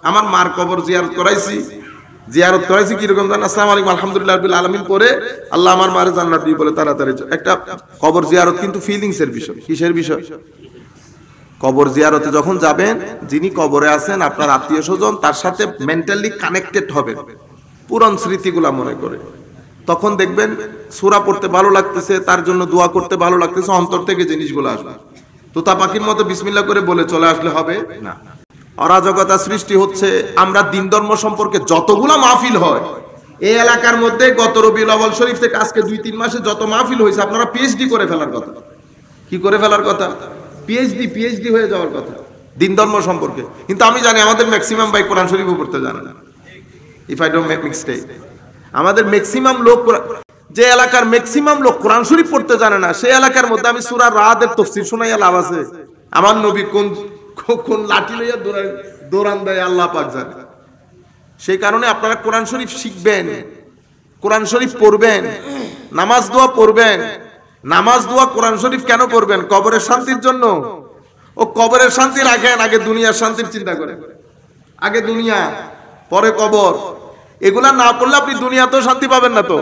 আমার মার কবর জিয়ারত করাইছি কিরকম জান, আসসালামু আলাইকুম আলহামদুলিল্লাহ রাব্বিল আলামিন পরে আল্লাহ আমার মারে জান্নাত দিয়ে বলে তাড়াতাড়ি একটা কবর জিয়ারত কিন্তু ফিলিংস এর বিষয়। কিসের বিষয়? কবর জিয়ারতে যখন যাবেন, যিনি কবরে আছেন আপনার আত্মীয় স্বজন, তার সাথে মেন্টালি কানেক্টেড হবেন পুরান স্মৃতিগুলা মনে করে। তখন দেখবেন সূরা পড়তে ভালো লাগতেছে, তার জন্য দোয়া করতে ভালো লাগতেছে, অন্তর থেকে জিনিসগুলো আসবে। তোতা পাখির মতো বিসমিল্লাহ করে বলে চলে আসলে হবে না। অরাজকতা সৃষ্টি হচ্ছে। আমরা দিন ধর্ম সম্পর্কে যতগুলা মাহফিল হয় এই এলাকার মধ্যে, গত রবিউল আউয়াল শরীফ থেকে আজকে 2-3 মাসে যত মাহফিল হয়েছে, আপনারা পিএইচডি করে ফেলার কথা। কি করে ফেলার কথা? পিএইচডি হয়ে যাওয়ার কথা দিন ধর্ম সম্পর্কে। কিন্তু আমি জানি আমাদের ম্যাক্সিমাম ভাই কোরআন শরীফও পড়তে জানে না। If I don't make mistake, আমাদের ম্যাক্সিমাম লোক, যে এলাকার ম্যাক্সিমাম লোক কোরআন শরীফ পড়তে জানে না, সেই এলাকার মধ্যে আমি সূরা রাদের তাফসীর শোনাইয়া লাভ আছে? আমার নবী কোন কোন লাঠি লইয়া দৌড়ান দেয় আল্লাহ পাক জানে। সেই কারণে আপনারা কোরআন শরীফ শিখবেন, কোরআন শরীফ পড়বেন, নামাজ দোয়া পড়বেন। নামাজ দোয়া কোরআন শরীফ কেন পড়বেন? কবরের শান্তির জন্য। ও কবরের শান্তি রাখেন, আগে দুনিয়ার শান্তির চিন্তা করেন। আগে দুনিয়া, পরে কবর। এগুলা না পড়লে আপনি দুনিয়াতেও শান্তি পাবেন না তো।